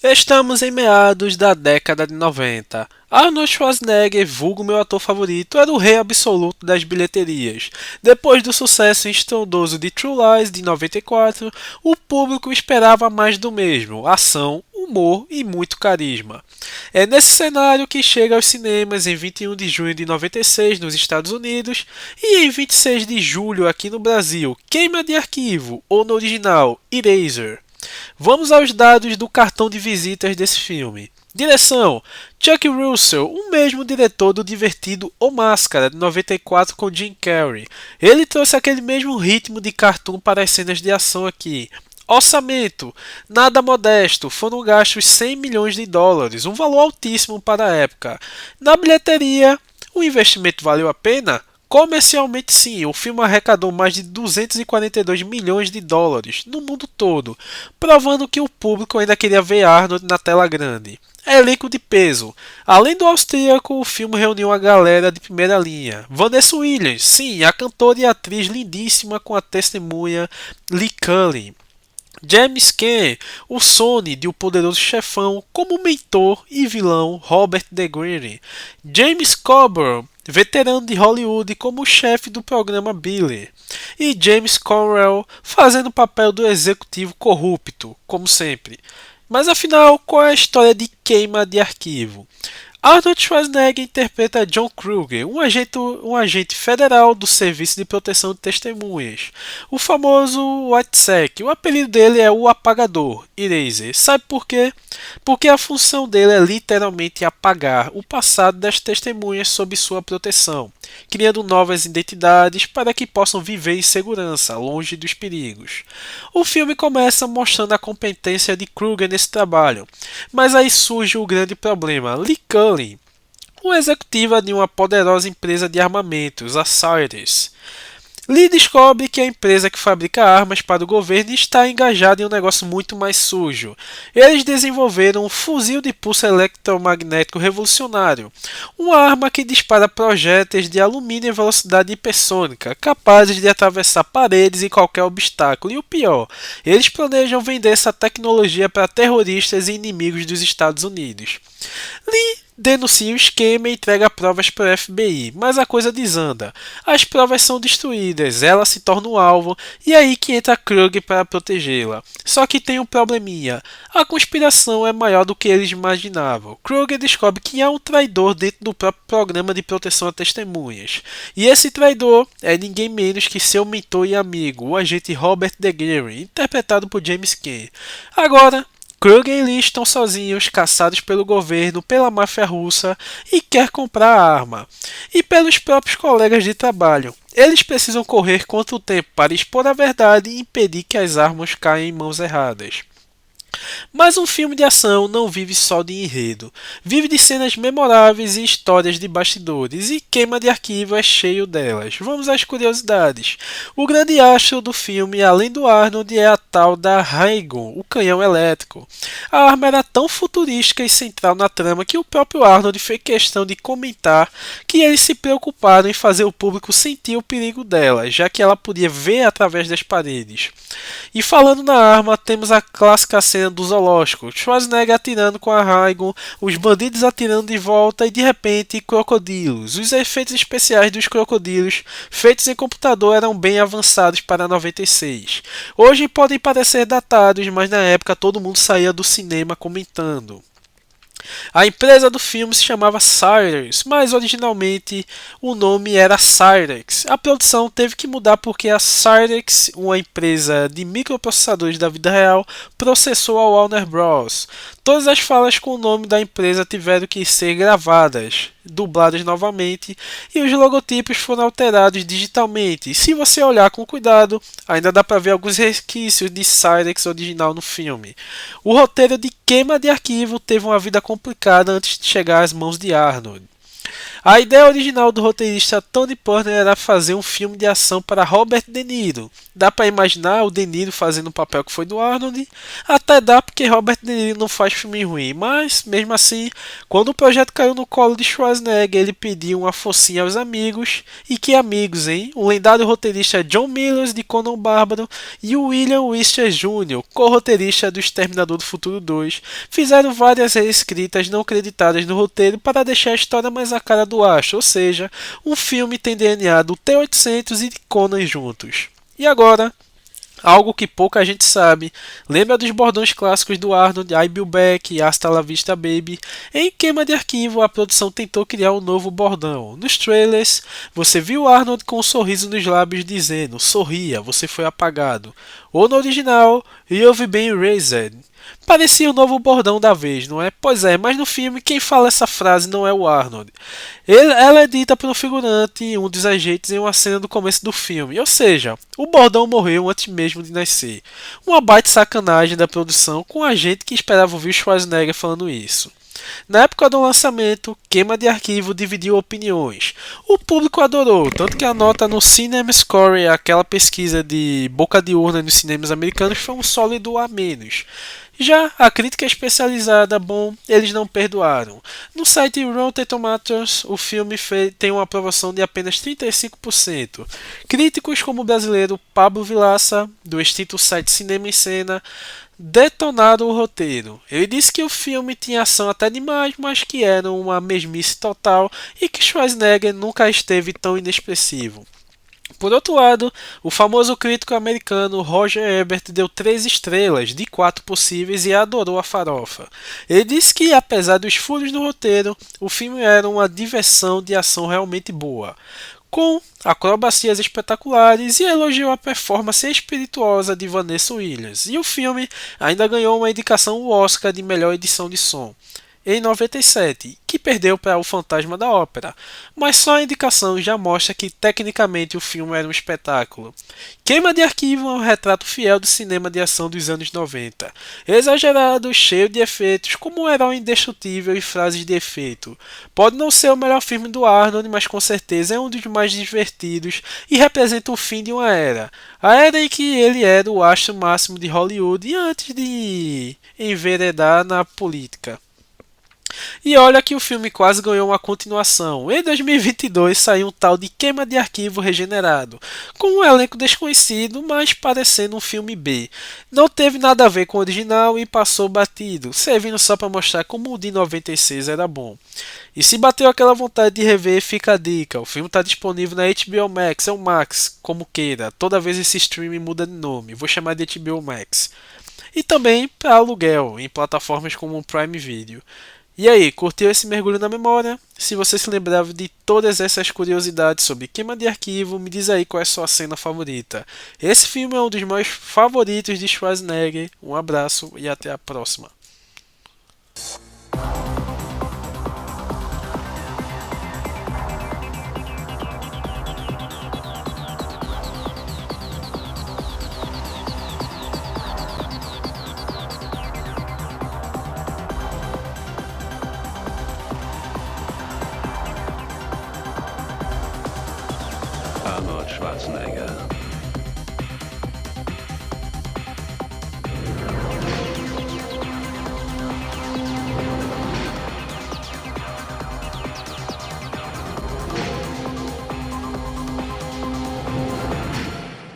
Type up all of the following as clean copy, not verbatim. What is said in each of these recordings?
Estamos em meados da década de 90. Arnold Schwarzenegger, vulgo meu ator favorito, era o rei absoluto das bilheterias. Depois do sucesso estrondoso de True Lies de 94, o público esperava mais do mesmo: ação, humor e muito carisma. É nesse cenário que chega aos cinemas em 21 de junho de 96 nos Estados Unidos e em 26 de julho aqui no Brasil, Queima de Arquivo, ou no original, Eraser. Vamos aos dados do cartão de visitas desse filme. Direção: Chuck Russell, o mesmo diretor do divertido O Máscara, de 94 com Jim Carrey. Ele trouxe aquele mesmo ritmo de cartoon para as cenas de ação aqui. Orçamento: nada modesto, foram gastos 100 milhões de dólares, um valor altíssimo para a época. Na bilheteria, o investimento valeu a pena? Comercialmente sim, o filme arrecadou mais de 242 milhões de dólares no mundo todo, provando que o público ainda queria ver Arnold na tela grande. Elenco de peso. Além do austríaco, o filme reuniu a galera de primeira linha. Vanessa Williams, sim, a cantora e atriz lindíssima com a testemunha Lee Cullen. James Caan, o Sonny de O Poderoso Chefão, como mentor e vilão Robert De Niro. James Coburn, veterano de Hollywood, como chefe do programa Billy. E James Conrell fazendo o papel do executivo corrupto, como sempre. Mas afinal, qual é a história de Queima de Arquivo? Arnold Schwarzenegger interpreta John Kruger, um agente federal do Serviço de Proteção de Testemunhas, o famoso WITSEC. O apelido dele é o Apagador, Eraser. Sabe por quê? Porque a função dele é literalmente apagar o passado das testemunhas sob sua proteção, criando novas identidades para que possam viver em segurança, longe dos perigos. O filme começa mostrando a competência de Kruger nesse trabalho, mas aí surge o grande problema: Lee Cullen, uma executiva de uma poderosa empresa de armamentos, a Cyrus. Lee descobre que a empresa que fabrica armas para o governo está engajada em um negócio muito mais sujo. Eles desenvolveram um fuzil de pulso eletromagnético revolucionário, uma arma que dispara projéteis de alumínio em velocidade hipersônica, capazes de atravessar paredes e qualquer obstáculo. E o pior, eles planejam vender essa tecnologia para terroristas e inimigos dos Estados Unidos. Lee denuncia o esquema e entrega provas para o FBI, mas a coisa desanda. As provas são destruídas, ela se torna o alvo e é aí que entra Krug para protegê-la. Só que tem um probleminha: a conspiração é maior do que eles imaginavam. Krug descobre que há um traidor dentro do próprio programa de proteção a testemunhas. E esse traidor é ninguém menos que seu mentor e amigo, o agente Robert De Niro, interpretado por James Caan. Agora, Kruger e Lee estão sozinhos, caçados pelo governo, pela máfia russa e quer comprar a arma. E pelos próprios colegas de trabalho. Eles precisam correr contra o tempo para expor a verdade e impedir que as armas caiam em mãos erradas. Mas um filme de ação não vive só de enredo. Vive de cenas memoráveis e histórias de bastidores, e Queima de Arquivo é cheio delas. Vamos às curiosidades. O grande astro do filme, além do Arnold, é a tal da Raygun, o canhão elétrico. A arma era tão futurística e central na trama que o próprio Arnold fez questão de comentar que eles se preocuparam em fazer o público sentir o perigo dela, já que ela podia ver através das paredes. E falando na arma, temos a clássica cena do zoológico: Schwarzenegger atirando com a Raygun, os bandidos atirando de volta e de repente crocodilos. Os efeitos especiais dos crocodilos feitos em computador eram bem avançados para 96. Hoje podem parecer datados, mas na época todo mundo saía do cinema comentando. A empresa do filme se chamava Cyrus, mas originalmente o nome era Cyrex. A produção teve que mudar porque a Cyrex, uma empresa de microprocessadores da vida real, processou a Warner Bros. Todas as falas com o nome da empresa tiveram que ser gravadas, dubladas novamente, e os logotipos foram alterados digitalmente. Se você olhar com cuidado, ainda dá para ver alguns resquícios de Cyrex original no filme. O roteiro de Queima de Arquivo teve uma vida complicada antes de chegar às mãos de Arnold. A ideia original do roteirista Tony Turner era fazer um filme de ação para Robert De Niro. Dá para imaginar o De Niro fazendo o papel que foi do Arnold? Até dá, porque Robert De Niro não faz filme ruim, mas mesmo assim, quando o projeto caiu no colo de Schwarzenegger, ele pediu uma focinha aos amigos. E que amigos, hein? O lendário roteirista John Milius de Conan o Bárbaro e o William Wyster Jr., co-roteirista do Exterminador do Futuro 2, fizeram várias reescritas não creditadas no roteiro para deixar a história mais a cara do Ash, ou seja, um filme tem DNA do T-800 e de Conan juntos. E agora, algo que pouca gente sabe. Lembra dos bordões clássicos do Arnold, I Bill Back e Hasta la Vista Baby? Em Queima de Arquivo, a produção tentou criar um novo bordão. Nos trailers, você viu Arnold com um sorriso nos lábios dizendo: sorria, você foi apagado. Ou no original, You've been erased. Parecia o novo bordão da vez, não é? Pois é, mas no filme quem fala essa frase não é o Arnold. Ela é dita pelo figurante em um dos agentes em uma cena do começo do filme, ou seja, o bordão morreu antes mesmo de nascer. Uma baita sacanagem da produção com a gente que esperava ouvir Schwarzenegger falando isso. Na época do lançamento, Queima de Arquivo dividiu opiniões. O público adorou, tanto que a nota no Cinema Score, aquela pesquisa de boca de urna nos cinemas americanos, foi um sólido A-. Já a crítica especializada, bom, eles não perdoaram. No site Rotten Tomatoes, o filme tem uma aprovação de apenas 35%. Críticos como o brasileiro Pablo Vilaça, do extinto site Cinema em Cena, detonaram o roteiro. Ele disse que o filme tinha ação até demais, mas que era uma mesmice total e que Schwarzenegger nunca esteve tão inexpressivo. Por outro lado, o famoso crítico americano Roger Ebert deu 3 estrelas de 4 possíveis e adorou a farofa. Ele disse que, apesar dos furos no roteiro, o filme era uma diversão de ação realmente boa, com acrobacias espetaculares, e elogiou a performance espirituosa de Vanessa Williams. E o filme ainda ganhou uma indicação ao Oscar de melhor edição de som em 97, que perdeu para O Fantasma da Ópera, mas só a indicação já mostra que tecnicamente o filme era um espetáculo. Queima de Arquivo é um retrato fiel do cinema de ação dos anos 90, exagerado, cheio de efeitos, como um herói indestrutível e frases de efeito. Pode não ser o melhor filme do Arnold, mas com certeza é um dos mais divertidos e representa o fim de uma era. A era em que ele era o astro máximo de Hollywood e antes de enveredar na política. E olha que o filme quase ganhou uma continuação. Em 2022 saiu um tal de Queima de Arquivo Regenerado, com um elenco desconhecido, mas parecendo um filme B. Não teve nada a ver com o original e passou batido, servindo só para mostrar como o de 96 era bom. E se bateu aquela vontade de rever, fica a dica. O filme está disponível na HBO Max, ou Max, como queira. Toda vez esse streaming muda de nome. Vou chamar de HBO Max. E também para aluguel, em plataformas como o Prime Video. E aí, curtiu esse mergulho na memória? Se você se lembrava de todas essas curiosidades sobre Queima de Arquivo, me diz aí qual é a sua cena favorita. Esse filme é um dos meus favoritos de Schwarzenegger. Um abraço e até a próxima. Arnold Schwarzenegger.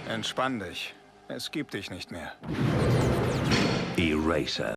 Entspann dich. Es gibt dich nicht mehr. Eraser.